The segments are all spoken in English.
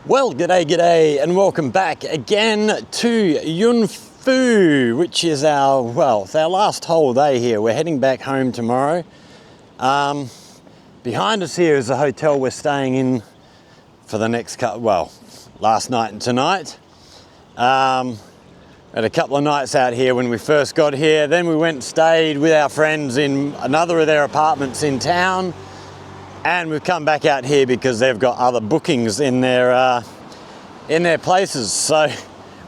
Well, g'day, and welcome back again to Yunfu, which is it's our last whole day here. We're heading back home tomorrow. Behind us here is the hotel we're staying in for the next last night and tonight. Had a couple of nights out here when we first got here. Then we went and stayed with our friends in another of their apartments in town. And we've come back out here because they've got other bookings in their places. So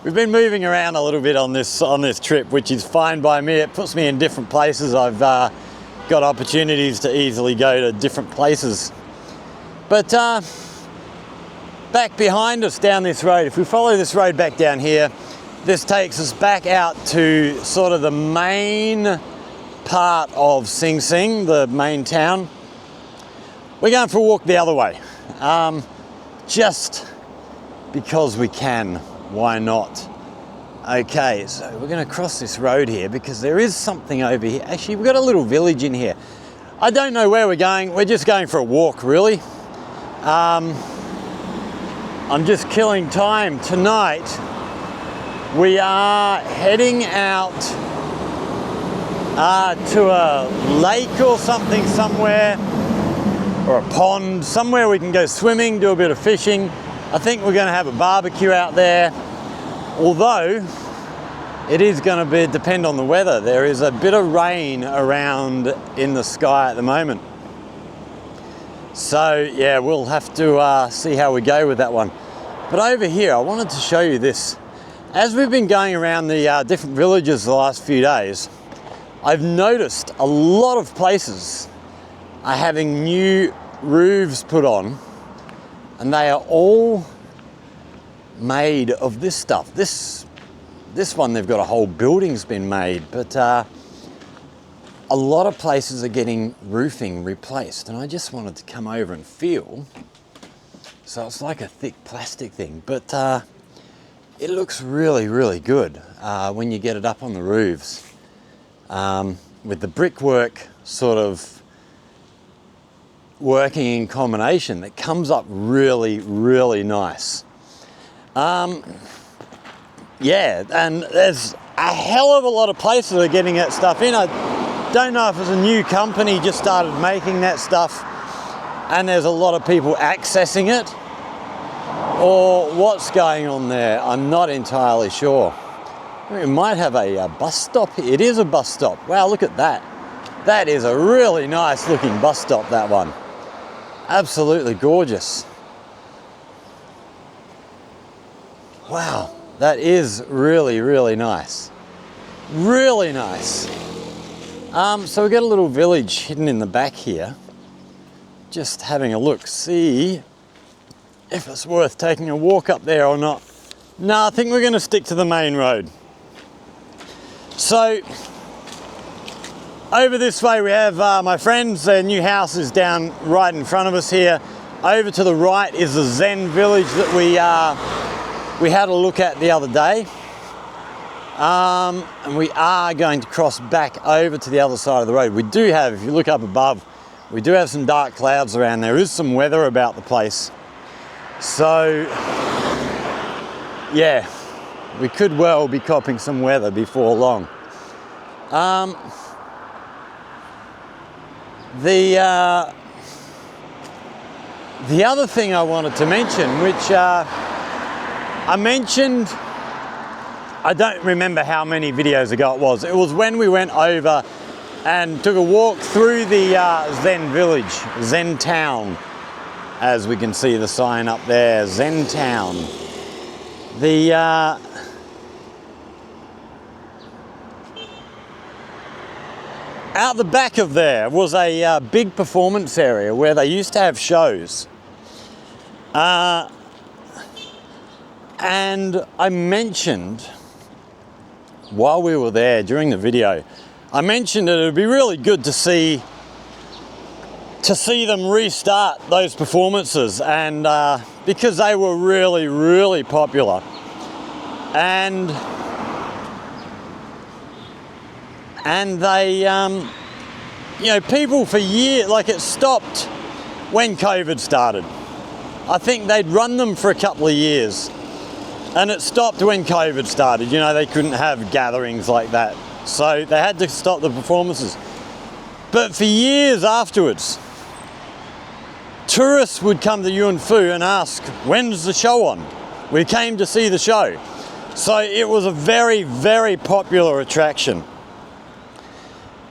we've been moving around a little bit on this trip, which is fine by me. It puts me in different places. I've got opportunities to easily go to different places. But back behind us down this road, if we follow this road back down here, this takes us back out to sort of the main part of Xinxing, the main town. We're going for a walk the other way, just because we can, why not? Okay, so we're going to cross this road here because there is something over here. Actually, we've got a little village in here. I don't know where we're going. We're just going for a walk, really. I'm just killing time. Tonight, we are heading out to a lake or something somewhere, or a pond, somewhere we can go swimming, do a bit of fishing. I think we're going to have a barbecue out there, although it is going to depend on the weather. There is a bit of rain around in the sky at the moment. So yeah, we'll have to see how we go with that one. But over here, I wanted to show you this. As we've been going around the different villages the last few days, I've noticed a lot of places are having new roofs put on, and they are all made of this stuff. This one, they've got a whole building's been made, but a lot of places are getting roofing replaced, and I just wanted to come over and feel. So it's like a thick plastic thing, but it looks really, really good when you get it up on the roofs. With the brickwork sort of working in combination, that comes up really, really nice. Yeah, and there's a hell of a lot of places that are getting that stuff in. I don't know if it's a new company just started making that stuff and there's a lot of people accessing it, or what's going on there. I'm not entirely sure. We might have a bus stop here. It is a bus stop. Wow, look at that. That is a really nice looking bus stop, that one. Absolutely gorgeous. Wow, that is really, really nice. Really nice. So we've got a little village hidden in the back here. Just having a look, see if it's worth taking a walk up there or not. No, I think we're going to stick to the main road. So over this way we have my friends. Their new house is down right in front of us here. Over to the right is the Zen village that we had a look at the other day. And we are going to cross back over to the other side of the road. We do have, if you look up above, we do have some dark clouds around. There is some weather about the place. So yeah, we could well be copping some weather before long. The other thing I wanted to mention, which I mentioned, I don't remember how many videos ago it was when we went over and took a walk through the Zen village, Zen town, as we can see the sign up there, Zen town. Out the back of there was a big performance area where they used to have shows. And I mentioned, while we were there during the video, I mentioned that it would be really good to see them restart those performances, and because they were really, really popular. And they, you know, people for years, like, it stopped when COVID started. I think they'd run them for a couple of years, and it stopped when COVID started. You know, they couldn't have gatherings like that, so they had to stop the performances. But for years afterwards, tourists would come to Yuan Phu and ask, when's the show on? We came to see the show. So it was a very, very popular attraction.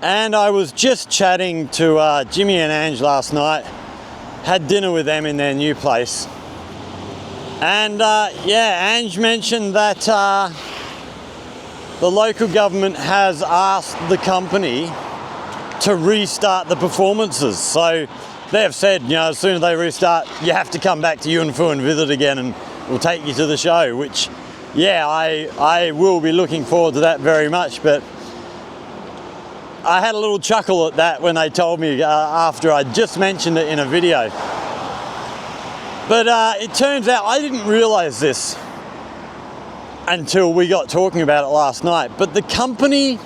And I was just chatting to Jimmy and Ange last night, had dinner with them in their new place. And yeah, Ange mentioned that the local government has asked the company to restart the performances. So they've said, you know, as soon as they restart, you have to come back to Yuan Phu and visit again, and we'll take you to the show, which, yeah, I will be looking forward to that very much. But I had a little chuckle at that when they told me after I just mentioned it in a video. But it turns out I didn't realise this until we got talking about it last night. But the company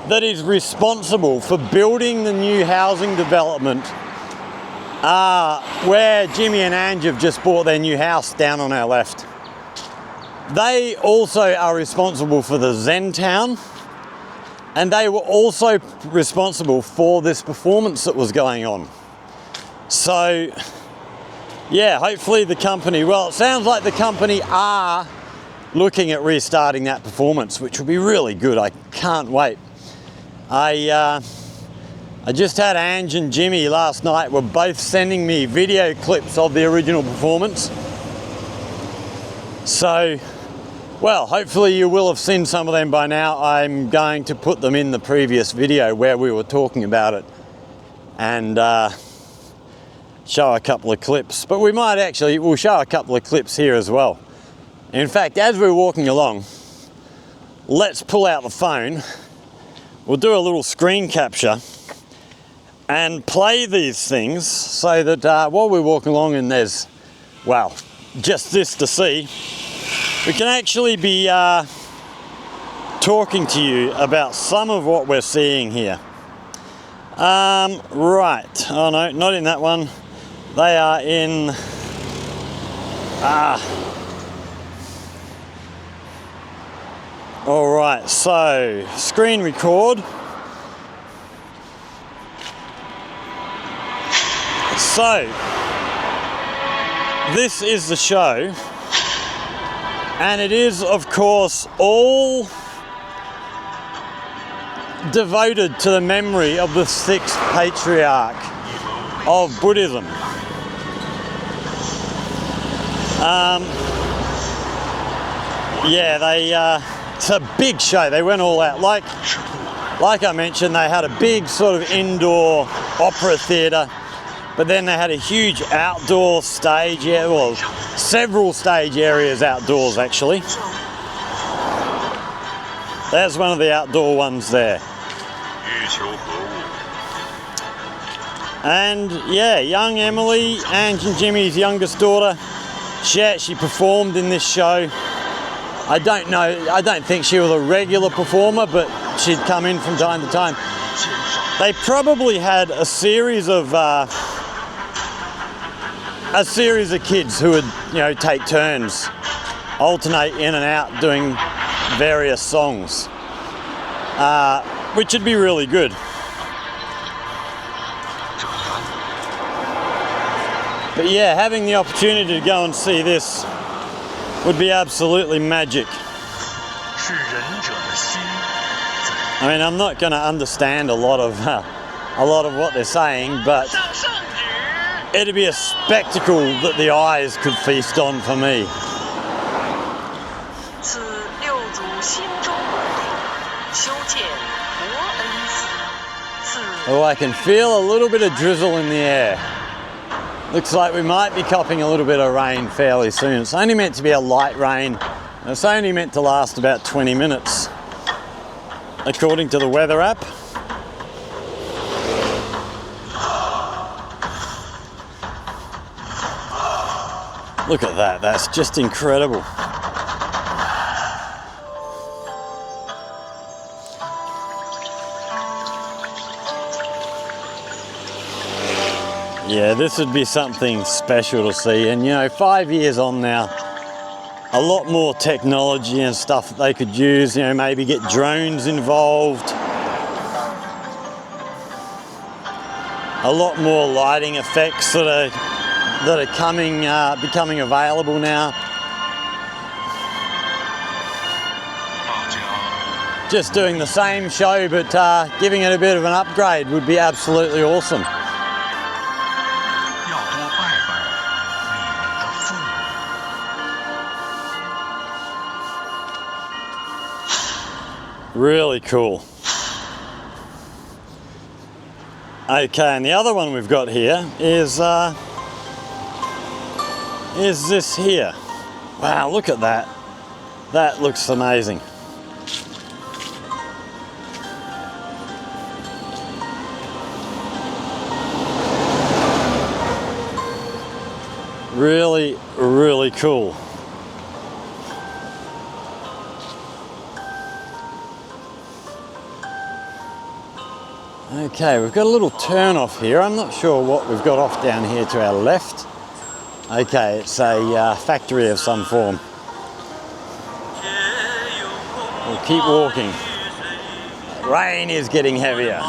that is responsible for building the new housing development where Jimmy and Ange have just bought their new house down on our left, they also are responsible for the Zen Town, and they were also responsible for this performance that was going on. So yeah, hopefully the company, well, it sounds like the company are looking at restarting that performance, which will be really good. I can't wait. I just had Ange and Jimmy last night, were both sending me video clips of the original performance. So, well, hopefully you will have seen some of them by now. I'm going to put them in the previous video where we were talking about it, and show a couple of clips. But we'll show a couple of clips here as well. In fact, as we're walking along, let's pull out the phone. We'll do a little screen capture and play these things so that while we're walking along and there's, well, just this to see, we can actually be talking to you about some of what we're seeing here. Right, oh no, not in that one. They are in, all right, so screen record. So this is the show, and it is, of course, all devoted to the memory of the sixth patriarch of Buddhism. Yeah, it's a big show. They went all out. Like I mentioned, they had a big sort of indoor opera theatre, but then they had a huge outdoor stage, well, several stage areas outdoors actually. There's one of the outdoor ones there. And yeah, young Emily, Ange and Jimmy's youngest daughter, she actually performed in this show. I don't think she was a regular performer, but she'd come in from time to time. They probably had a series of kids who would, you know, take turns, alternate in and out doing various songs, which would be really good. But yeah, having the opportunity to go and see this would be absolutely magic. I mean, I'm not going to understand a lot of what they're saying, but it'd be a spectacle that the eyes could feast on for me. Oh, I can feel a little bit of drizzle in the air. Looks like we might be copping a little bit of rain fairly soon. It's only meant to be a light rain. And it's only meant to last about 20 minutes, according to the weather app. Look at that, that's just incredible. Yeah, this would be something special to see. And you know, 5 years on now, a lot more technology and stuff that they could use, you know, maybe get drones involved. A lot more lighting effects that are becoming available now. Just doing the same show, but giving it a bit of an upgrade would be absolutely awesome. Really cool. Okay, and the other one we've got here is this here. Wow, look at that. That looks amazing. Really, really cool. Okay, we've got a little turn off here. I'm not sure what we've got off down here to our left. Okay, it's a factory of some form. We'll keep walking. Rain is getting heavier.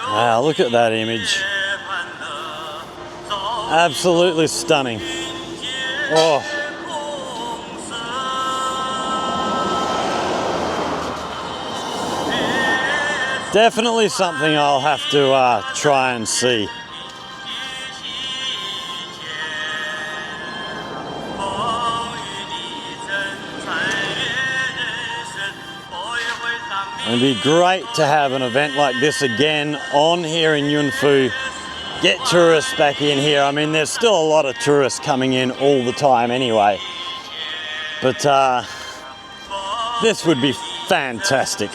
Wow, look at that image. Absolutely stunning. Oh. Definitely something I'll have to try and see. It'd be great to have an event like this again on here in Yunfu. Get tourists back in here. I mean, there's still a lot of tourists coming in all the time anyway. But this would be fantastic.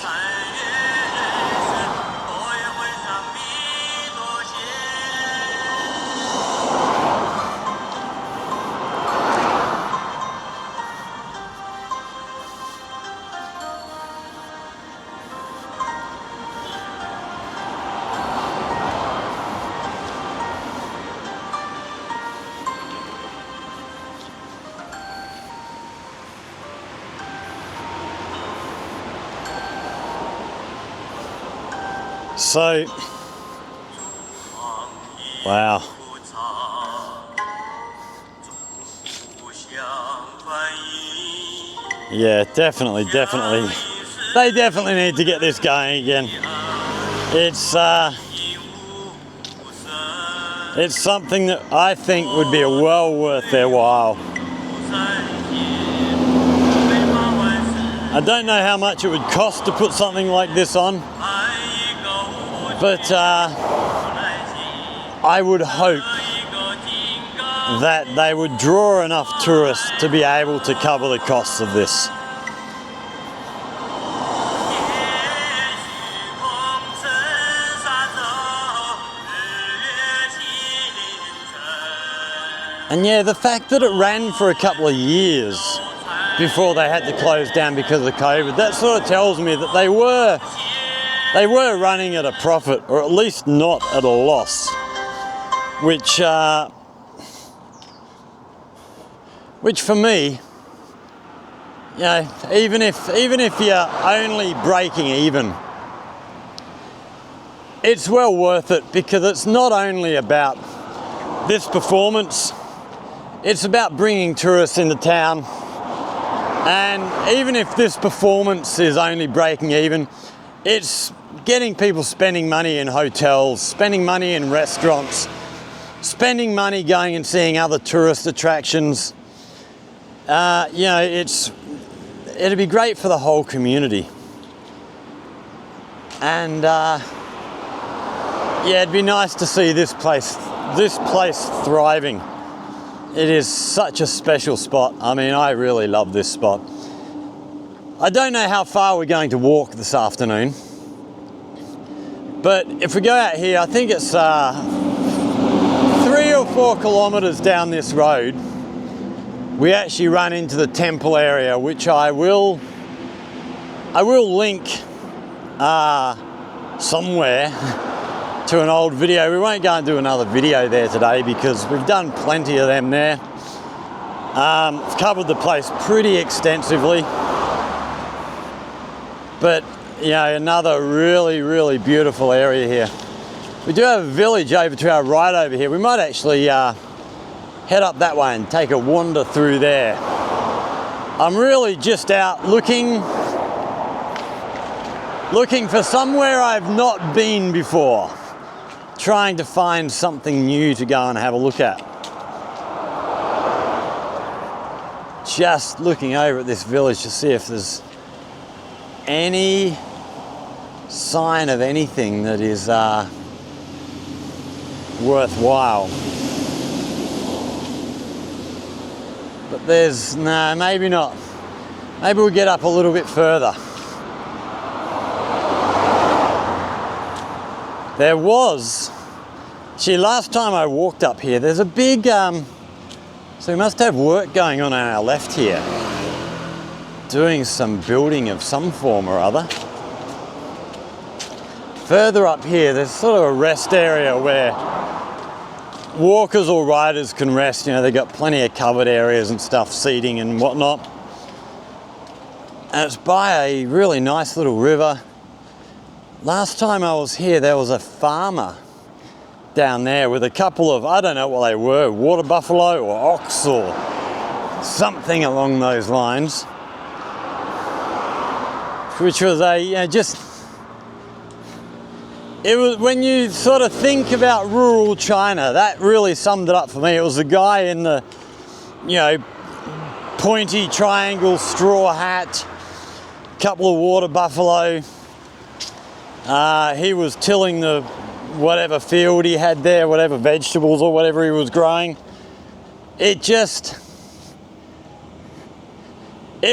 So, wow. Yeah, definitely. They definitely need to get this going again. It's something that I think would be well worth their while. I don't know how much it would cost to put something like this on, but I would hope that they would draw enough tourists to be able to cover the costs of this. And yeah, the fact that it ran for a couple of years before they had to close down because of COVID, that sort of tells me that they were running at a profit, or at least not at a loss, which for me, you know, even if you're only breaking even, it's well worth it, because it's not only about this performance, it's about bringing tourists into town. And even if this performance is only breaking even, it's getting people spending money in hotels, spending money in restaurants, spending money going and seeing other tourist attractions. You know, it'd be great for the whole community. And yeah, it'd be nice to see this place thriving. It is such a special spot. I mean, I really love this spot. I don't know how far we're going to walk this afternoon, but if we go out here, I think it's 3 or 4 kilometers down this road, we actually run into the temple area, which I will link somewhere to an old video. We won't go and do another video there today because we've done plenty of them there. I've covered the place pretty extensively, but you know, another really, really beautiful area here. We do have a village over to our right over here. We might actually head up that way and take a wander through there. I'm really just out looking for somewhere I've not been before, trying to find something new to go and have a look at. Just looking over at this village to see if there's any sign of anything that is worthwhile. But there's, no, maybe not. Maybe we'll get up a little bit further. There was, see, last time I walked up here, there's a big, so we must have work going on our left here. Doing some building of some form or other. Further up here, there's sort of a rest area where walkers or riders can rest. You know, they've got plenty of covered areas and stuff, seating and whatnot. And it's by a really nice little river. Last time I was here, there was a farmer down there with a couple of, I don't know what they were, water buffalo or ox or something along those lines. Which was a, you know, just, it was, when you sort of think about rural China, that really summed it up for me. It was a guy in the, you know, pointy triangle straw hat, couple of water buffalo. He was tilling the whatever field he had there, whatever vegetables or whatever he was growing. It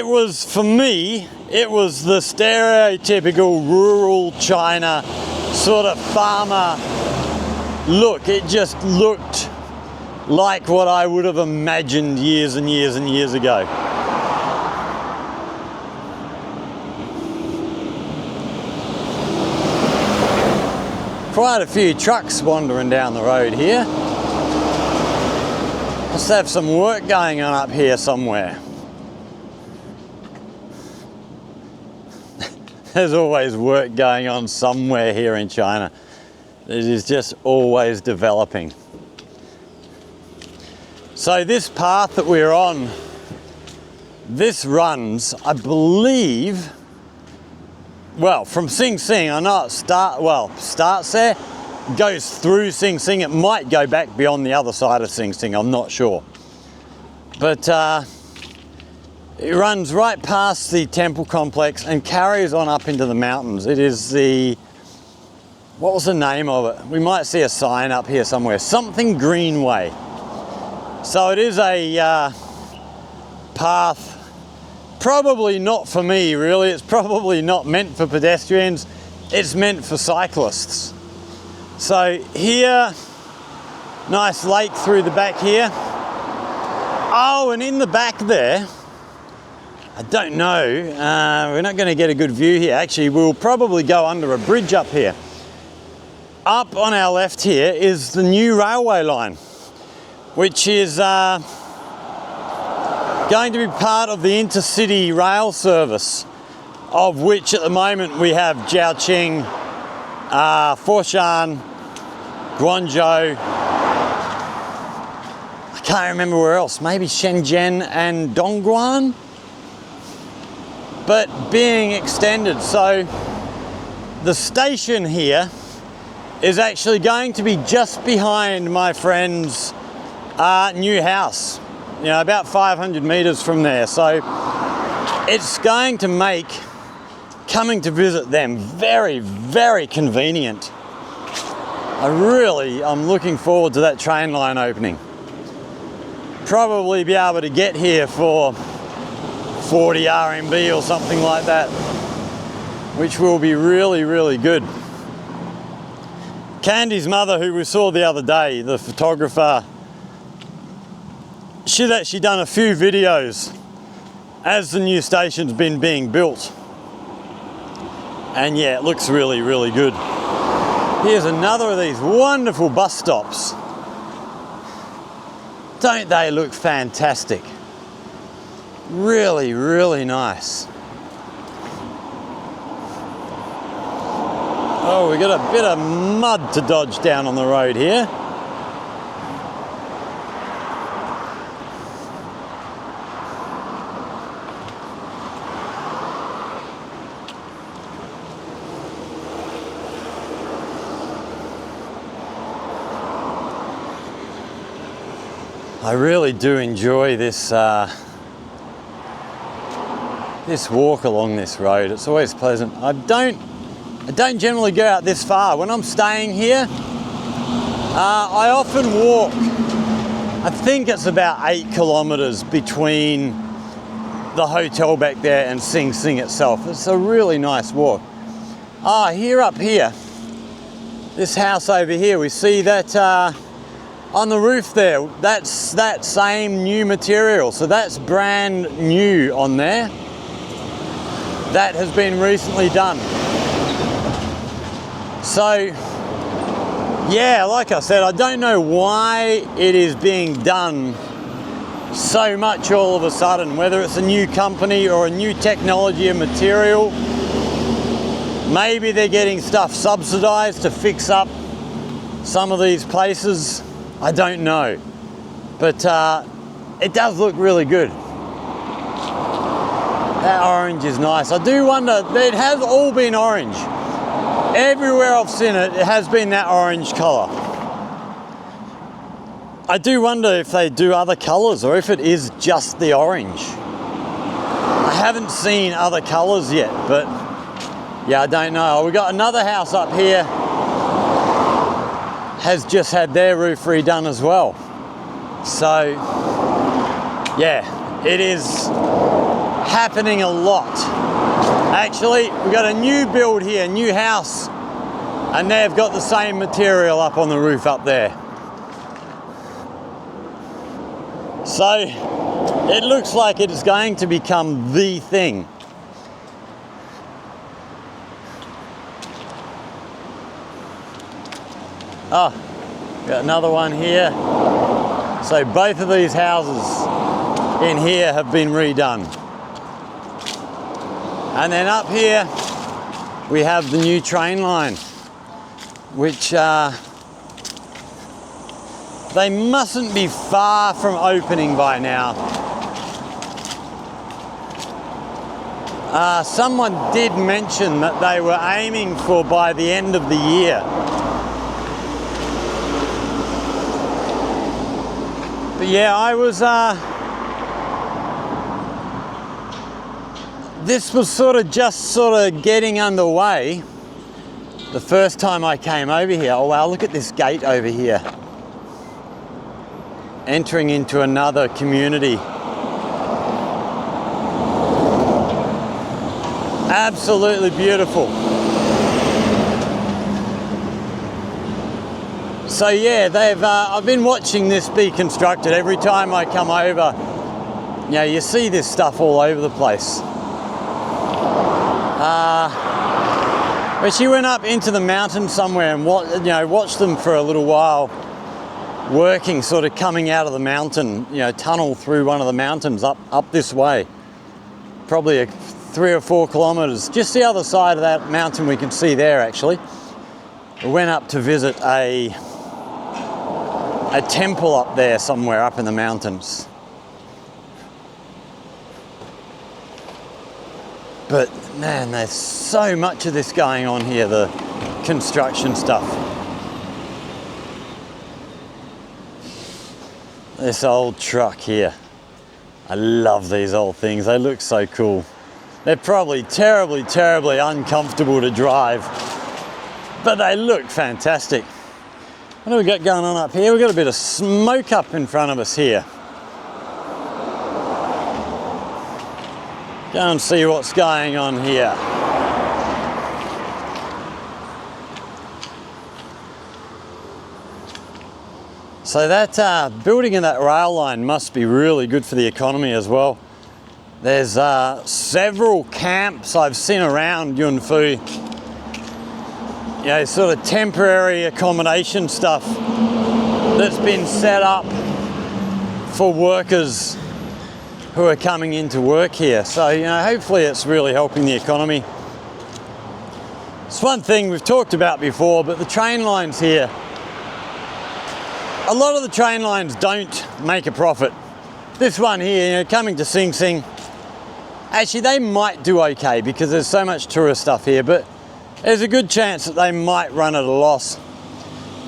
was, for me, it was the stereotypical rural China sort of farmer look. It just looked like what I would have imagined years and years and years ago. Quite a few trucks wandering down the road here. Must have some work going on up here somewhere. There's always work going on somewhere here in China. It is just always developing. So this path that we're on, this runs, I believe, well, from Xinxing. I know it starts there, goes through Xinxing. It might go back beyond the other side of Xinxing, I'm not sure. But it runs right past the temple complex and carries on up into the mountains. It is the, what was the name of it? We might see a sign up here somewhere, something Greenway. So it is a path, probably not for me really. It's probably not meant for pedestrians. It's meant for cyclists. So here, nice lake through the back here. Oh, and in the back there, I don't know, we're not going to get a good view here. Actually, we'll probably go under a bridge up here. Up on our left here is the new railway line, which is going to be part of the intercity rail service, of which at the moment we have Jiaoqing, Foshan, Guangzhou, I can't remember where else, maybe Shenzhen and Dongguan, but being extended. So the station here is actually going to be just behind my friend's new house, you know, about 500 meters from there. So it's going to make coming to visit them very, very convenient. I'm looking forward to that train line opening. Probably be able to get here for 40 RMB or something like that, which will be really, really good. Candy's mother, who we saw the other day, the photographer She's actually done a few videos as the new station's been being built. And yeah, it looks really, really good. Here's another of these wonderful bus stops. Don't they look fantastic? Really, really nice. Oh, we got a bit of mud to dodge down on the road here. I really do enjoy this this walk along this road. It's always pleasant. I don't generally go out this far. When I'm staying here, I often walk, I think it's about 8 kilometers between the hotel back there and Xinxing itself. It's a really nice walk. Here up here, this house over here, we see that on the roof there, that's that same new material. So that's brand new on there. That has been recently done. So, yeah, like I said, I don't know why it is being done so much all of a sudden, whether it's a new company or a new technology and material. Maybe they're getting stuff subsidized to fix up some of these places. I don't know, but it does look really good. That orange is nice. I do wonder, it has all been orange. Everywhere I've seen it, it has been that orange colour. I do wonder if they do other colours or if it is just the orange. I haven't seen other colours yet, but yeah, I don't know. We've got another house up here, has just had their roof redone as well. So yeah, it is happening a lot. Actually, we've got a new build here, new house, and they've got the same material up on the roof up there. So it looks like it is going to become the thing. Oh, got another one here. So both of these houses in here have been redone. And then up here we have the new train line, which they mustn't be far from opening by now. Someone did mention that they were aiming for by the end of the year. But yeah, I was, this was sort of getting underway the first time I came over here. Oh wow, look at this gate over here. Entering into another community. Absolutely beautiful. So yeah, I've been watching this be constructed. Every time I come over, you know, you see this stuff all over the place. But she went up into the mountain somewhere and watched them for a little while, working, sort of coming out of the mountain, you know, tunnel through one of the mountains up this way, probably 3 or 4 kilometers. Just the other side of that mountain we can see there actually. We went up to visit a temple up there somewhere up in the mountains. But man, there's so much of this going on here, the construction stuff. This old truck here. I love these old things. They look so cool. They're probably terribly, terribly uncomfortable to drive, but they look fantastic. What do we got going on up here? We've got a bit of smoke up in front of us here. Go and see what's going on here. So that building of that rail line must be really good for the economy as well. There's several camps I've seen around Yunfu. You know, sort of temporary accommodation stuff that's been set up for workers who are coming into work here. So, you know, hopefully it's really helping the economy. It's one thing we've talked about before, but the train lines here, a lot of the train lines don't make a profit. This one here, you know, coming to Xinxing, actually they might do okay because there's so much tourist stuff here, but there's a good chance that they might run at a loss.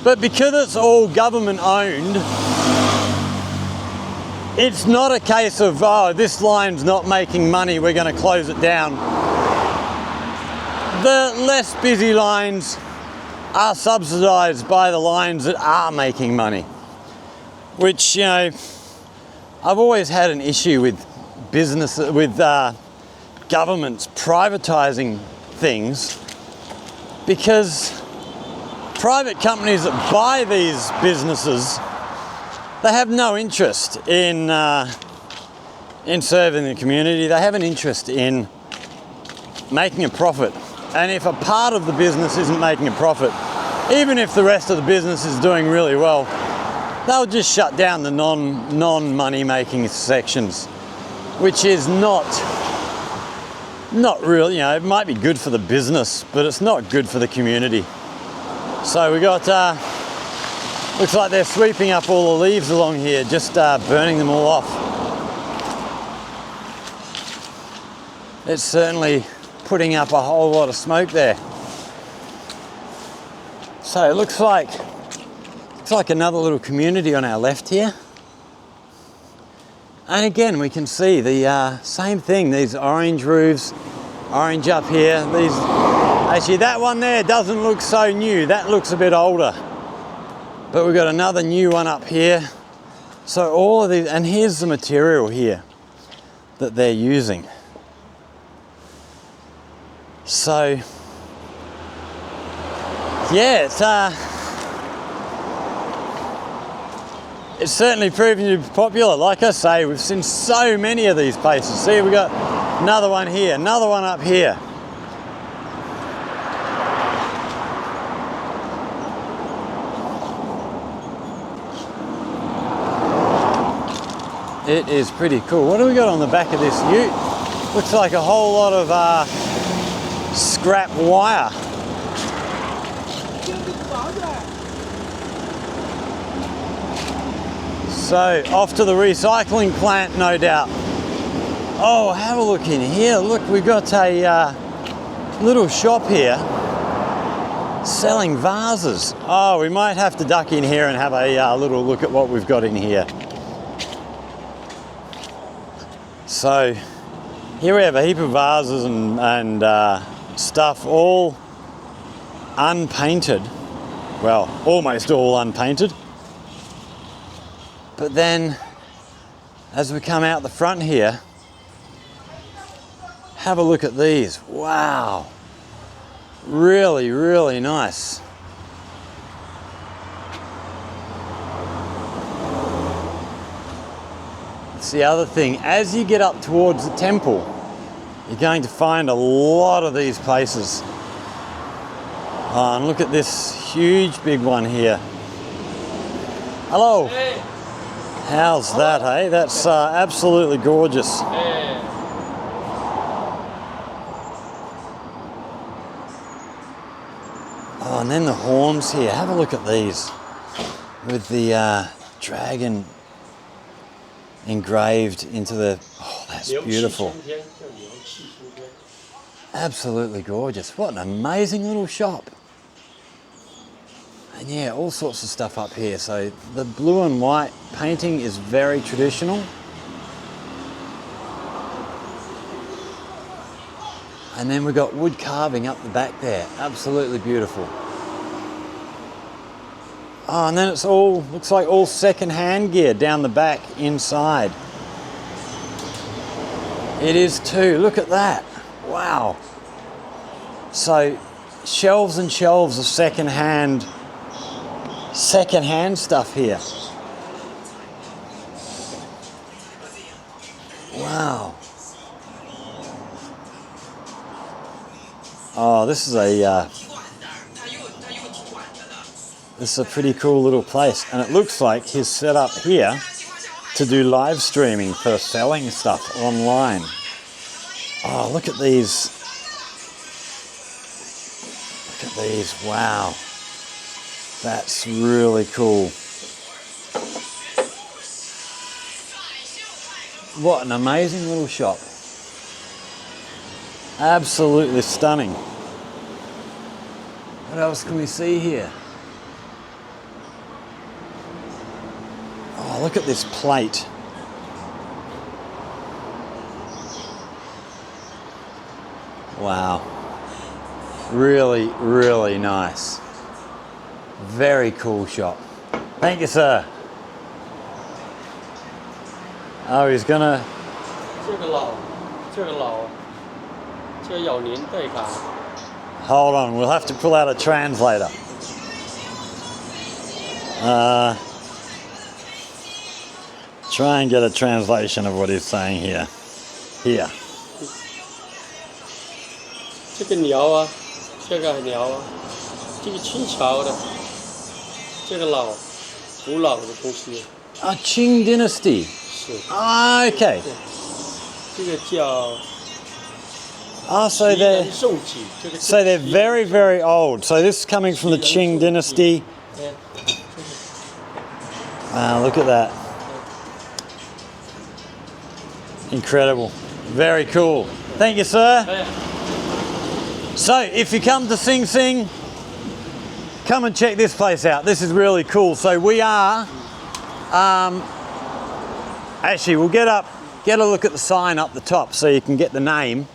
But because it's all government owned, it's not a case of, oh, this line's not making money, we're going to close it down. The less busy lines are subsidised by the lines that are making money, which, you know, I've always had an issue with business, with governments privatising things, because private companies that buy these businesses, they have no interest in serving the community. They have an interest in making a profit. And if a part of the business isn't making a profit, even if the rest of the business is doing really well, they'll just shut down the non-money making sections, which is not really, you know, it might be good for the business, but it's not good for the community. So we got, looks like they're sweeping up all the leaves along here, just burning them all off. It's certainly putting up a whole lot of smoke there. So it looks like another little community on our left here. And again, we can see the same thing, these orange roofs, orange up here. These, actually that one there doesn't look so new, that looks a bit older. But we've got another new one up here. So all of these, and here's the material here that they're using. So, yeah, it's certainly proving to be popular. Like I say, we've seen so many of these places. See, we've got another one here, another one up here. It is pretty cool. What do we got on the back of this ute? Looks like a whole lot of scrap wire. So off to the recycling plant, no doubt. Oh, have a look in here. Look, we've got a little shop here selling vases. Oh, we might have to duck in here and have a little look at what we've got in here. So here we have a heap of vases and stuff, all unpainted. Well, almost all unpainted. But then, as we come out the front here, have a look at these. Wow. Really, really nice. That's the other thing. As you get up towards the temple, you're going to find a lot of these places. Oh, and look at this huge big one here. Hello. Hey. How's that, hey? That's absolutely gorgeous. Hey. Oh, and then the horns here. Have a look at these. With the dragon engraved into the... Oh, that's beautiful. Absolutely gorgeous. What an amazing little shop. And yeah, all sorts of stuff up here. So the blue and white painting is very traditional. And then we've got wood carving up the back there. Absolutely beautiful. Oh, and then it's all, looks like all second-hand gear down the back inside. It is too. Look at that. Wow. So shelves and shelves of second-hand stuff here. Wow. Oh, this is a pretty cool little place, and it looks like he's set up here to do live streaming for selling stuff online. Oh, look at these. Look at these. Wow. That's really cool. What an amazing little shop. Absolutely stunning. What else can we see here? Oh, look at this plate. Wow. Really, really nice. Very cool shop. Thank you, sir. Oh, he's gonna... Hold on, we'll have to pull out a translator. Try and get a translation of what he's saying here. Here. 这个鸟啊，这个鸟啊，这个清朝的，这个古老的东西。Qing Dynasty. 是。Okay. 这个叫。So they're very, very old. So this is coming from the Qing Dynasty. Wow, look at that. Incredible. Very cool. Thank you, sir. So if you come to Xinxing, come and check this place out. This is really cool. So we are, actually we'll get a look at the sign up the top so you can get the name.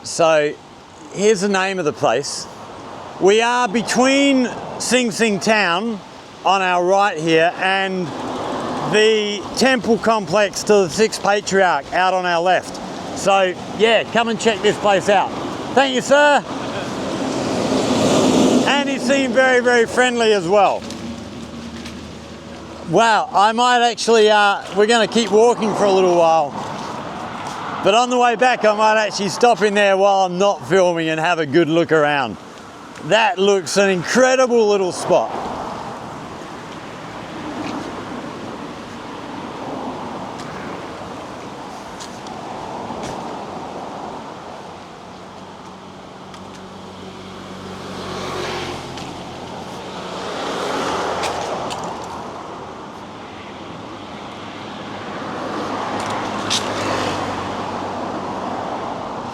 So here's the name of the place. We are between Xinxing town on our right here and the temple complex to the sixth patriarch out on our left. So yeah, come and check this place out. Thank you, sir. And he seemed very, very friendly as well. Wow, I might actually, we're going to keep walking for a little while. But on the way back, I might actually stop in there while I'm not filming and have a good look around. That looks an incredible little spot.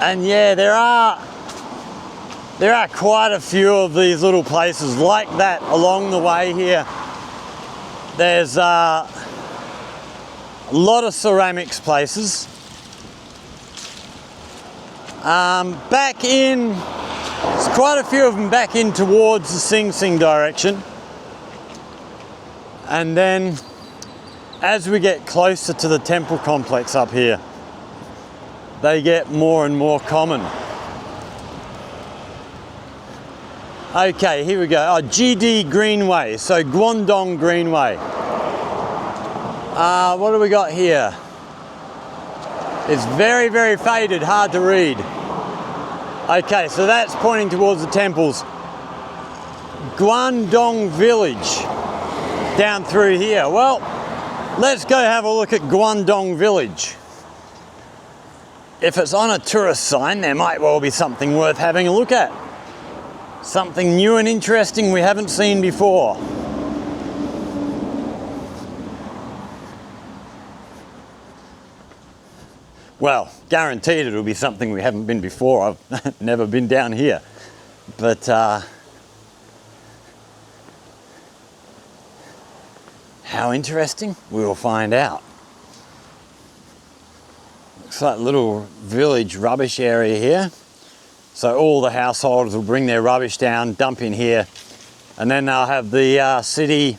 And yeah, there are quite a few of these little places like that along the way here. There's a lot of ceramics places. Back in, there's quite a few of them back in towards the Xinxing direction. And then as we get closer to the temple complex up here, they get more and more common. Okay, here we go. Oh, GD Greenway, so Guangdong Greenway. What do we got here? It's very, very faded, hard to read. Okay, so that's pointing towards the temples. Guangdong Village down through here. Well, let's go have a look at Guangdong Village. If it's on a tourist sign, there might well be something worth having a look at. Something new and interesting we haven't seen before. Well, guaranteed it'll be something we haven't been before. I've never been down here. But how interesting? We will find out. Looks like a little village rubbish area here. So all the householders will bring their rubbish down, dump in here, and then they'll have the city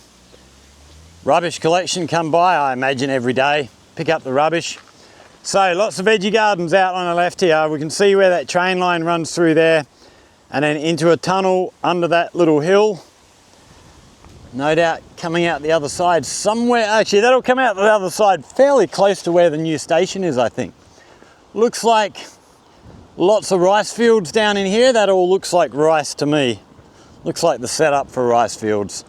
rubbish collection come by, I imagine every day, pick up the rubbish. So lots of veggie gardens out on the left here. We can see where that train line runs through there and then into a tunnel under that little hill. No doubt coming out the other side somewhere. Actually, that'll come out the other side fairly close to where the new station is, I think. Looks like lots of rice fields down in here. That all looks like rice to me. Looks like the setup for rice fields.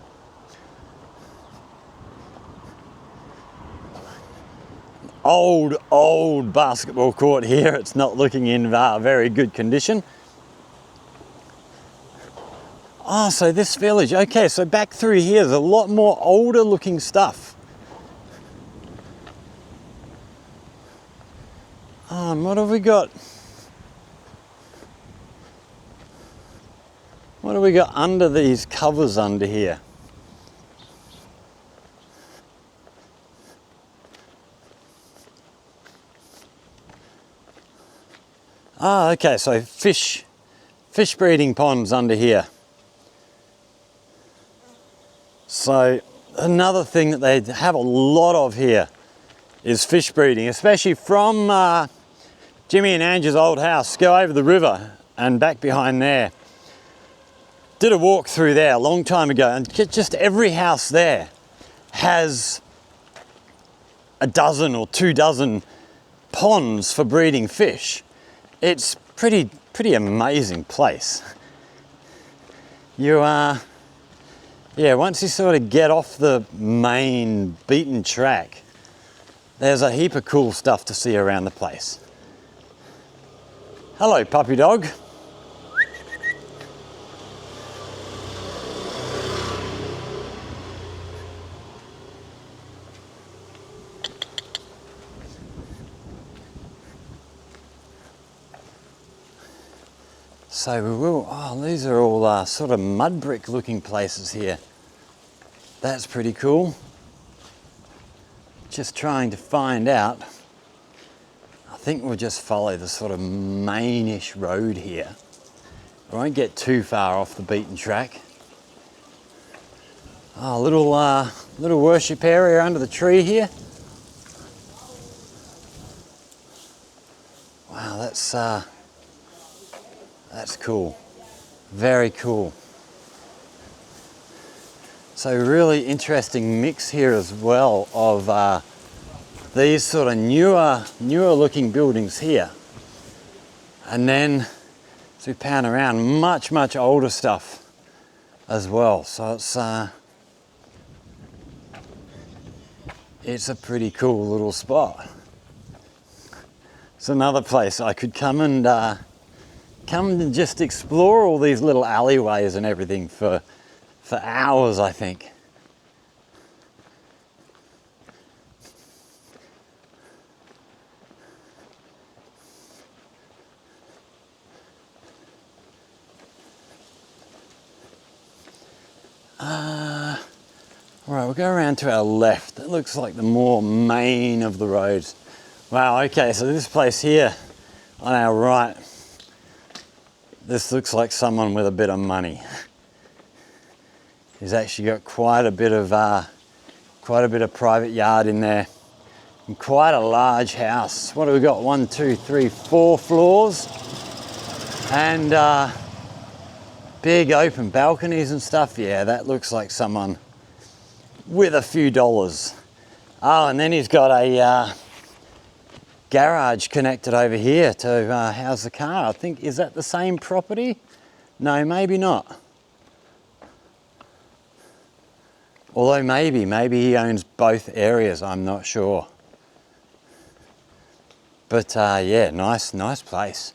Old basketball court here. It's not looking in very good condition. Oh, so this village, okay, so back through here, there's a lot more older looking stuff. And what have we got? What have we got under these covers under here? Ah, okay, so fish breeding ponds under here. So another thing that they have a lot of here is fish breeding, especially from Jimmy and Angie's old house. Go over the river and back behind there. Did a walk through there a long time ago, and just every house there has a dozen or 2 dozen ponds for breeding fish. It's pretty amazing place. Yeah, once you sort of get off the main beaten track, there's a heap of cool stuff to see around the place. Hello, puppy dog. So we will, oh, these are all sort of mud brick looking places here. That's pretty cool. Just trying to find out. I think we'll just follow the sort of mainish road here. We won't get too far off the beaten track. Oh, little worship area under the tree here. Wow, that's cool. Very cool. So really interesting mix here as well of these sort of newer looking buildings here. And then as we pan around, much older stuff as well. So it's a pretty cool little spot. It's another place I could come and just explore all these little alleyways and everything for hours, I think. All right, we'll go around to our left. That looks like the more main of the roads. Wow, okay, so this place here on our right, this looks like someone with a bit of money. He's actually got quite a bit of private yard in there, and quite a large house. What do we got? 1, 2, 3, 4 floors, and big open balconies and stuff. Yeah, that looks like someone with a few dollars. Oh, and then he's got a garage connected over here to house the car. I think, is that the same property? No, maybe not. Although maybe he owns both areas, I'm not sure. But yeah, nice place.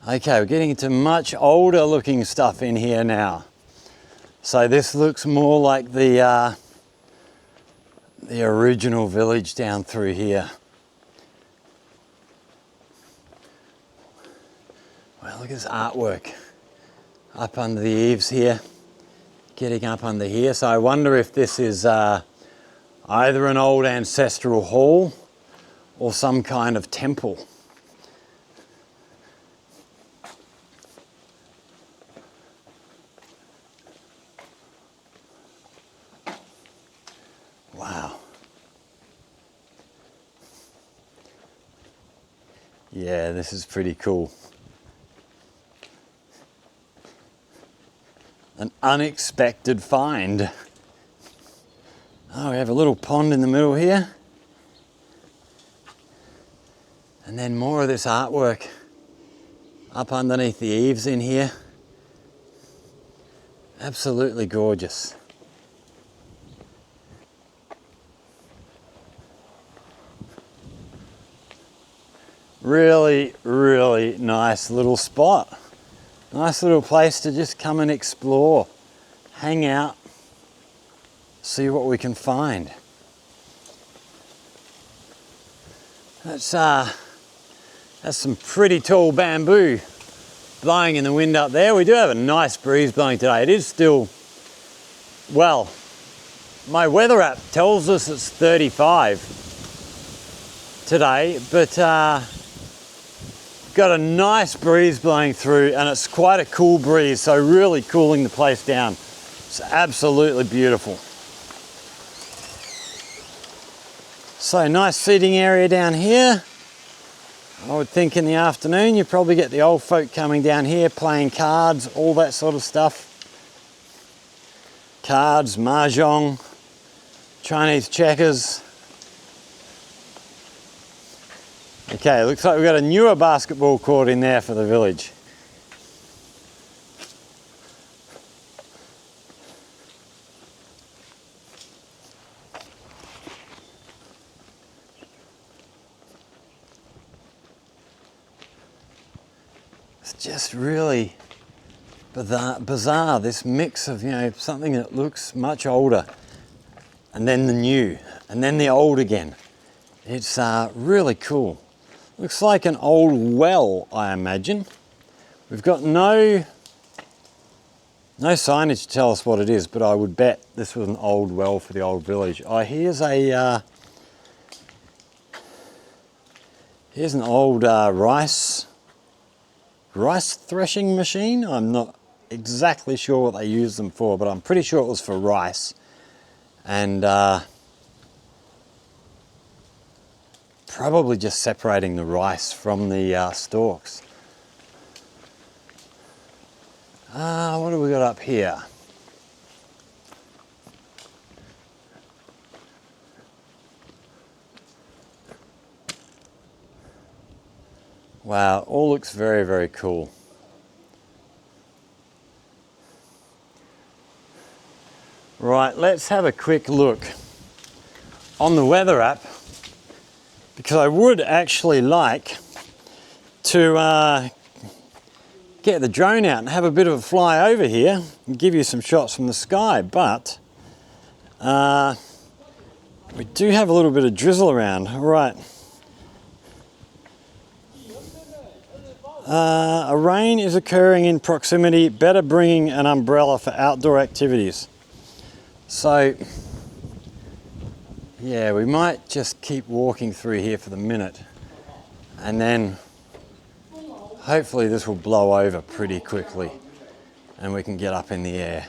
Okay, we're getting into much older looking stuff in here now. So this looks more like the original village down through here. Well, look at this artwork up under the eaves here. Getting up under here. So I wonder if this is either an old ancestral hall or some kind of temple. Wow. Yeah, this is pretty cool. And unexpected find. Oh, we have a little pond in the middle here. And then more of this artwork up underneath the eaves in here. Absolutely gorgeous. Really, really nice little spot. Nice little place to just come and explore, hang out, see what we can find. That's some pretty tall bamboo blowing in the wind up there. We do have a nice breeze blowing today. It is still, well, my weather app tells us it's 35 today, but got a nice breeze blowing through, and it's quite a cool breeze, so really cooling the place down. It's absolutely beautiful. So nice seating area down here. I would think in the afternoon you probably get the old folk coming down here playing cards, all that sort of stuff. Cards, mahjong, Chinese checkers. Okay, looks like we've got a newer basketball court in there for the village. It's just really bizarre, this mix of, something that looks much older, and then the new, and then the old again. It's really cool. Looks like an old well, I imagine. We've got no signage to tell us what it is, but I would bet this was an old well for the old village. Oh, here's an old rice threshing machine. I'm not exactly sure what they use them for, but I'm pretty sure it was for rice. And probably just separating the rice from the stalks. What have we got up here? Wow, all looks very, very cool. Right, let's have a quick look on the weather app, because I would actually like to get the drone out and have a bit of a fly over here and give you some shots from the sky, but we do have a little bit of drizzle around. All right. A rain is occurring in proximity, better bringing an umbrella for outdoor activities. So yeah, we might just keep walking through here for the minute, and then hopefully this will blow over pretty quickly and we can get up in the air.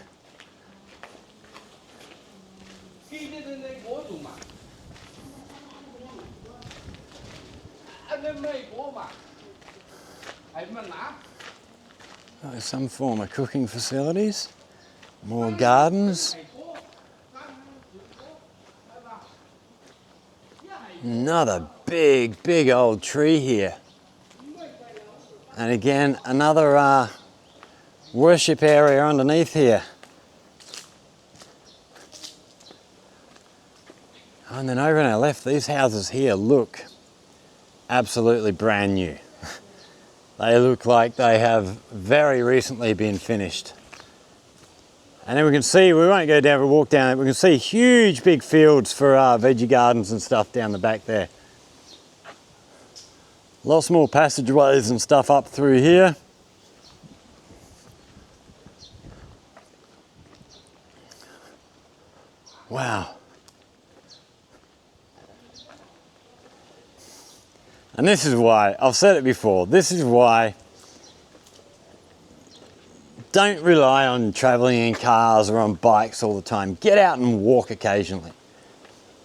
Oh, some form of cooking facilities, more gardens. Another big old tree here. And again, another worship area underneath here. And then over on our left, these houses here look absolutely brand new. They look like they have very recently been finished. And then we can see, we won't go down and walk down it, we can see huge big fields for veggie gardens and stuff down the back there. Lots more passageways and stuff up through here. Wow. And this is why, I've said it before, this is why don't rely on traveling in cars or on bikes all the time. Get out and walk occasionally,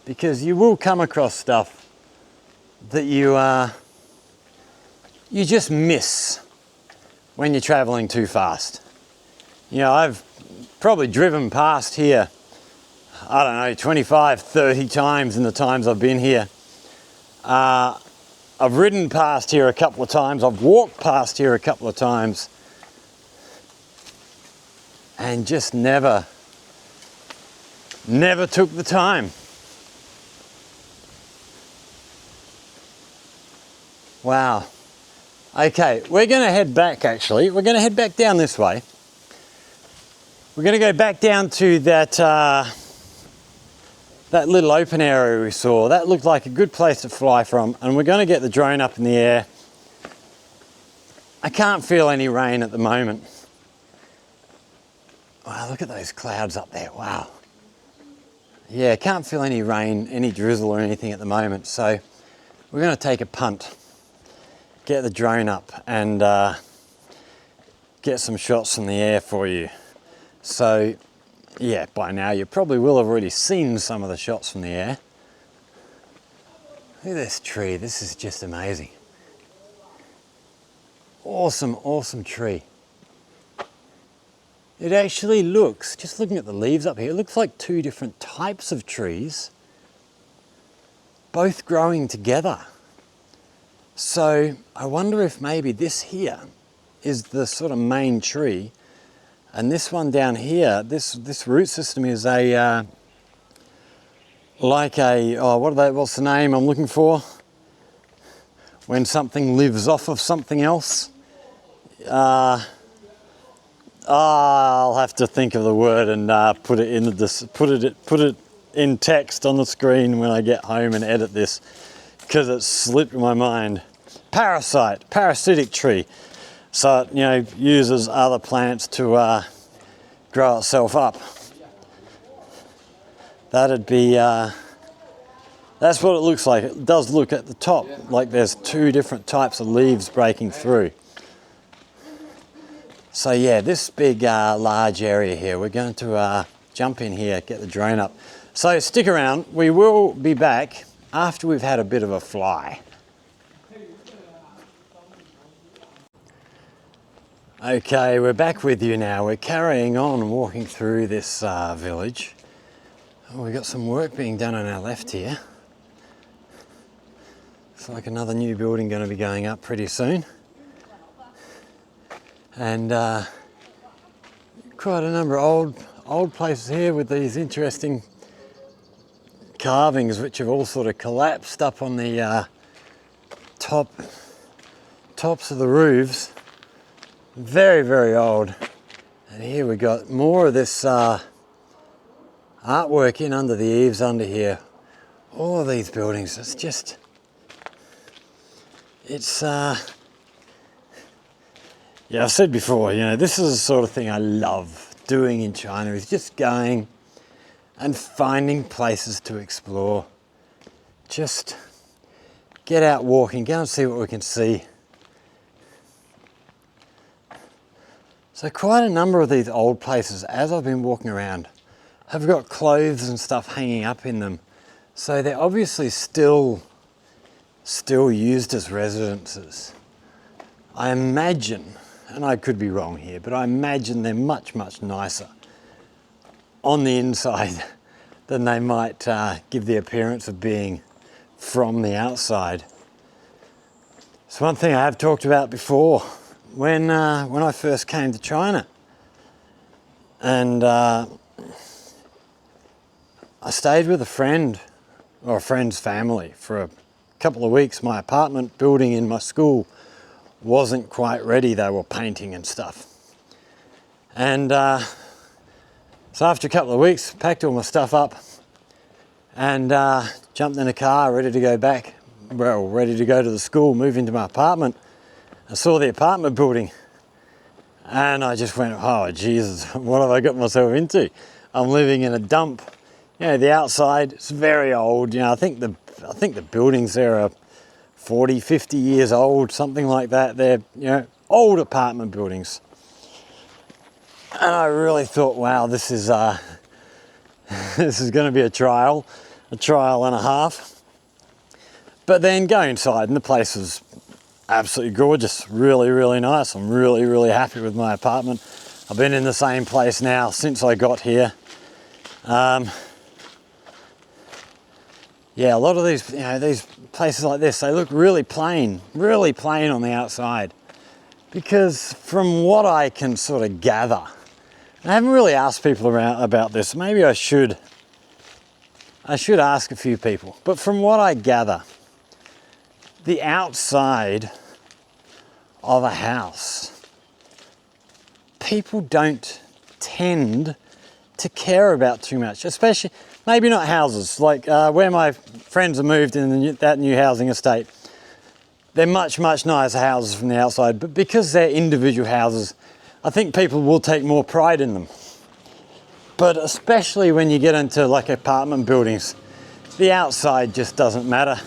because you will come across stuff that you just miss when you're traveling too fast. You know, probably driven past here, I don't know, 25, 30 times in the times I've been here. I've ridden past here a couple of times, I've walked past here a couple of times, and just never took the time. Wow. Okay, we're going to head back actually. We're going to head back down this way. We're going to go back down to that that little open area we saw. That looked like a good place to fly from, and we're going to get the drone up in the air. I can't feel any rain at the moment. Wow, look at those clouds up there. Wow. Yeah, can't feel any rain, any drizzle or anything at the moment. So we're going to take a punt, get the drone up and get some shots from the air for you. So yeah, by now you probably will have already seen some of the shots from the air. Look at this tree, this is just amazing. Awesome, awesome tree. It actually looks, just looking at the leaves up here, it looks like two different types of trees, both growing together. So I wonder if maybe this here is the sort of main tree, and this one down here, this root system is a like a, oh, what's the name I'm looking for? When something lives off of something else. I'll have to think of the word and put it in text on the screen when I get home and edit this, because it slipped my mind. Parasitic tree. So it, uses other plants to grow itself up. That'd be, that's what it looks like. It does look at the top like there's two different types of leaves breaking through. So yeah, this big large area here, we're going to jump in here, get the drone up. So stick around, we will be back after we've had a bit of a fly. Okay, we're back with you now. We're carrying on walking through this village. Oh, we've got some work being done on our left here. Looks like another new building going to be going up pretty soon. And quite a number of old places here with these interesting carvings which have all sort of collapsed up on the tops of the roofs. Very, very old. And here we got more of this artwork in under the eaves under here. All of these buildings, yeah, I've said before, this is the sort of thing I love doing in China, is just going and finding places to explore. Just get out walking, go and see what we can see. So quite a number of these old places, as I've been walking around, have got clothes and stuff hanging up in them. So they're obviously still used as residences. I imagine, and I could be wrong here, but I imagine they're much, much nicer on the inside than they might give the appearance of being from the outside. It's one thing I have talked about before. When I first came to China, and I stayed with a friend or a friend's family for a couple of weeks. My apartment building in my school wasn't quite ready. They were painting and stuff. And so after a couple of weeks, packed all my stuff up and jumped in a car, ready to go back, ready to go to the school, move into my apartment. I saw the apartment building and I just went, oh Jesus, what have I got myself into? I'm living in a dump. The outside, it's very old. I think the buildings there are 40, 50 years old, something like that. They're, old apartment buildings. And I really thought, wow, this is going to be a trial and a half. But then go inside and the place was absolutely gorgeous, really, really nice. I'm really, really happy with my apartment. I've been in the same place now since I got here. Yeah, a lot of these, these places like this, they look really plain on the outside. Because from what I can sort of gather, I haven't really asked people around about this. Maybe I should ask a few people. But from what I gather, the outside of a house, people don't tend to care about too much, especially, maybe not houses, like where my friends have moved in that new housing estate. They're much nicer houses from the outside, but because they're individual houses, I think people will take more pride in them. But especially when you get into like apartment buildings, the outside just doesn't matter.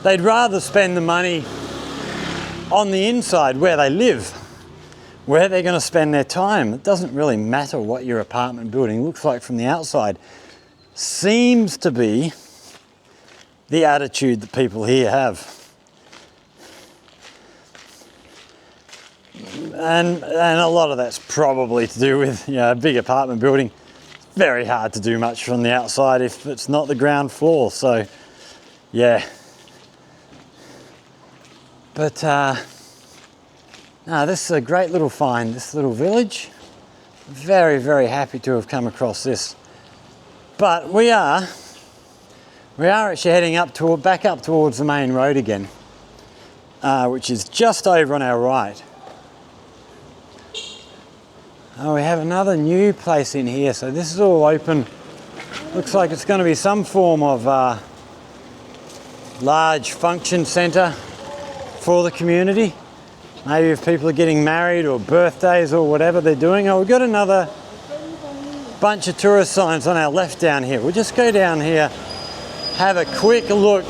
They'd rather spend the money on the inside where they live, where they're going to spend their time. It doesn't really matter what your apartment building looks like from the outside. Seems to be the attitude that people here have. And a lot of that's probably to do with a big apartment building. It's very hard to do much from the outside if it's not the ground floor. So yeah. But no, this is a great little find, this little village. Very happy to have come across this. But we are actually heading back up towards the main road again, which is just over on our right. Oh, we have another new place in here, so this is all open. Looks like it's going to be some form of large function centre for the community. Maybe if people are getting married or birthdays or whatever they're doing. Oh, we've got another bunch of tourist signs on our left down here. We'll just go down here, have a quick look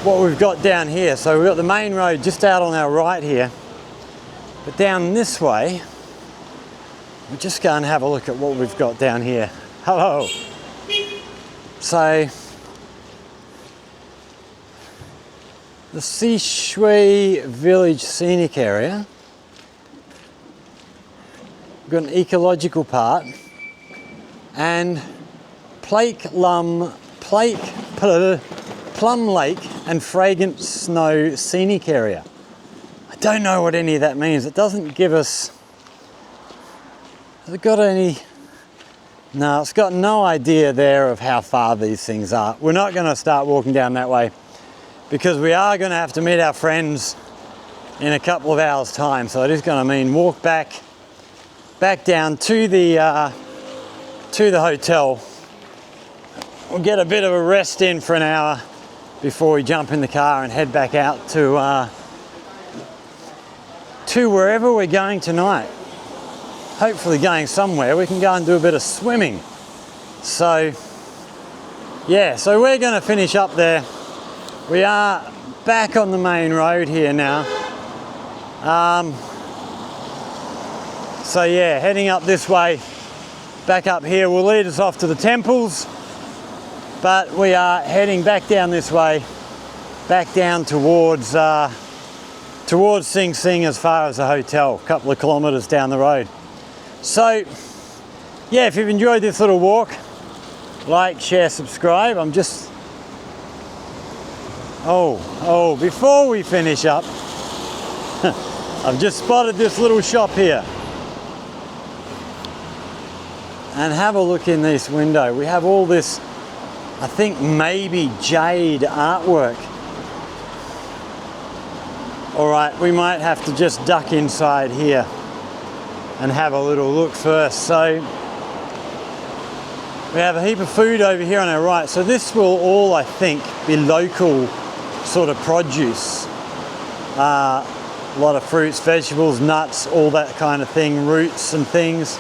what we've got down here. So we've got the main road just out on our right here. But down this way, we'll just go and have a look at what we've got down here. Hello. So, the Xinxing village scenic area. We've got an ecological part and Plum Lake and Fragrant Snow scenic area. I don't know what any of that means. It doesn't give us. Has it got any? No, it's got no idea there of how far these things are. We're not going to start walking down that way because we are going to have to meet our friends in a couple of hours' time. So it is going to mean walk back down to the hotel. We'll get a bit of a rest in for an hour before we jump in the car and head back out to wherever we're going tonight. Hopefully going somewhere. We can go and do a bit of swimming. So yeah, so we're going to finish up there. We are back on the main road here now. So yeah, heading up this way, back up here will lead us off to the temples, but we are heading back down this way, back down towards Xinxing as far as the hotel, a couple of kilometres down the road. So yeah, if you've enjoyed this little walk, like, share, subscribe. Before we finish up, I've just spotted this little shop here. And have a look in this window. We have all this, I think maybe jade artwork. All right, we might have to just duck inside here and have a little look first. So we have a heap of food over here on our right. So this will all, I think, be local sort of produce. A lot of fruits, vegetables, nuts, all that kind of thing, roots and things.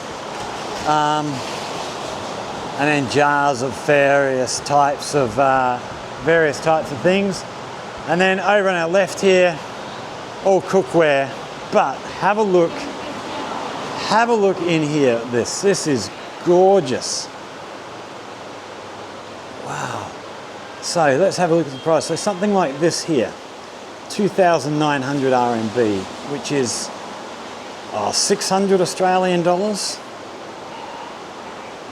And then jars of various types of things. And then over on our left here, all cookware. But have a look in here at this. This is gorgeous. Wow. So let's have a look at the price. So something like this here, 2,900 RMB, which is, oh, 600 Australian dollars.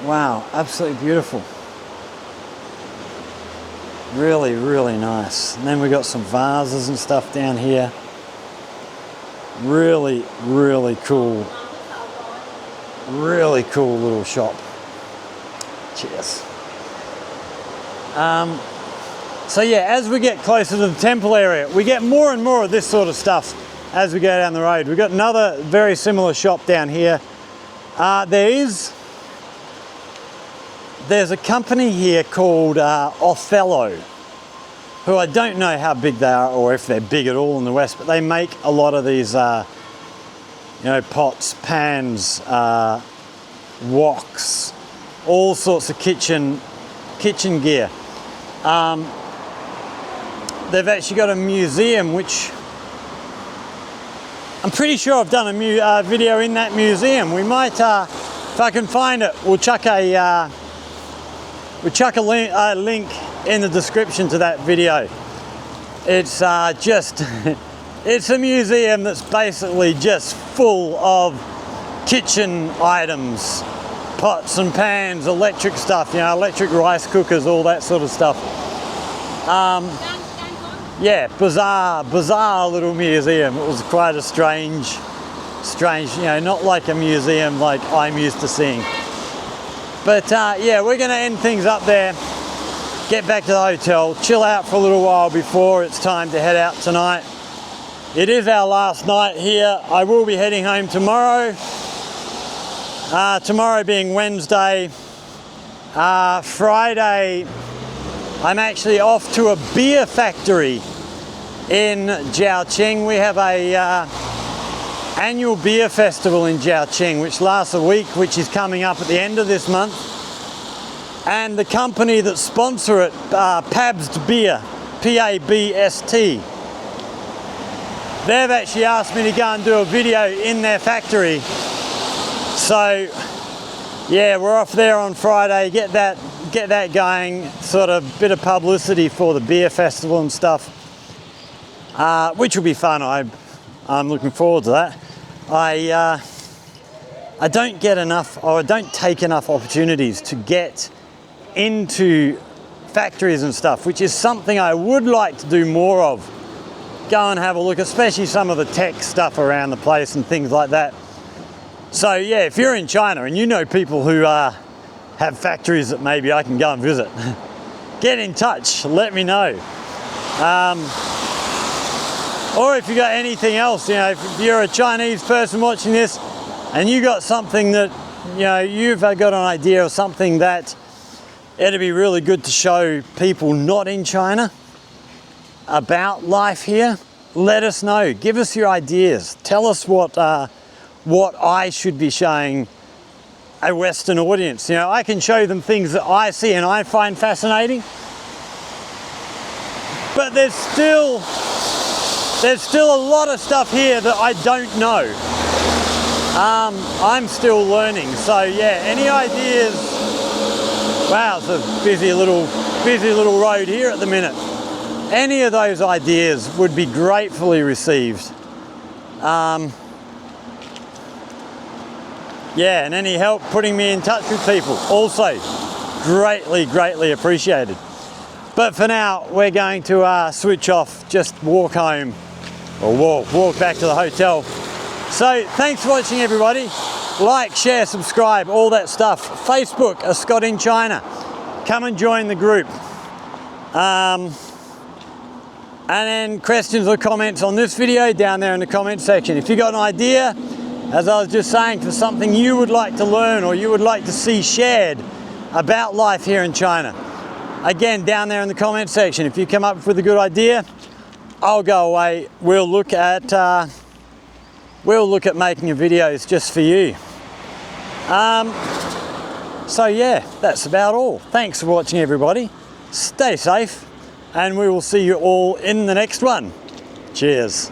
Wow, absolutely beautiful. Really, really nice. And then we got some vases and stuff down here. Really, really cool. Really cool little shop. Cheers. So yeah, as we get closer to the temple area, we get more and more of this sort of stuff as we go down the road. We've got another very similar shop down here. There's a company here called Othello, who I don't know how big they are or if they're big at all in the West, but they make a lot of these, you know, pots, pans, woks, all sorts of kitchen gear. They've actually got a museum, which I'm pretty sure I've done a video in that museum. We might, if I can find it, we'll chuck a link in the description to that video. It's it's a museum that's basically just full of kitchen items, pots and pans, electric stuff, you know, electric rice cookers, all that sort of stuff. Yeah, bizarre little museum. It was quite a strange, you know, not like a museum like I'm used to seeing. But yeah, we're gonna end things up there, get back to the hotel, chill out for a little while before it's time to head out tonight. It is our last night here. I will be heading home tomorrow. Tomorrow being Wednesday. Friday, I'm actually off to a beer factory in Xinxing. We have a annual beer festival in Xinxing, which lasts a week, which is coming up at the end of this month. And the company that sponsor it, Pabst Beer, P-A-B-S-T, they've actually asked me to go and do a video in their factory. So yeah, we're off there on Friday, get that going, sort of bit of publicity for the beer festival and stuff, which will be fun. I'm looking forward to that. I don't get enough, or I don't take enough opportunities to get into factories and stuff, which is something I would like to do more of. Go and have a look, especially some of the tech stuff around the place and things like that. So yeah, if you're in China and you know people who have factories that maybe I can go and visit, get in touch, let me know. Or if you got anything else, you know, if you're a Chinese person watching this and you got something that, you know, you've got an idea of something that it'd be really good to show people not in China about life here, let us know. Give us your ideas. Tell us what I should be showing a Western audience. You know, I can show them things that I see and I find fascinating, but there's still a lot of stuff here that I don't know. I'm still learning. So yeah, any ideas? Wow, it's a busy little road here at the minute. Any of those ideas would be gratefully received. Yeah, and any help putting me in touch with people, also greatly appreciated. But for now, we're going to switch off, just walk home, or walk back to the hotel. So thanks for watching, everybody. Like, share, subscribe, all that stuff. Facebook, A Scott in China. Come and join the group. And then questions or comments on this video down there in the comment section. If you got an idea, as I was just saying, for something you would like to learn or you would like to see shared about life here in China, again, down there in the comment section. If you come up with a good idea, I'll go away. We'll look at making a videos just for you. So yeah, that's about all. Thanks for watching, everybody. Stay safe, and we will see you all in the next one. Cheers.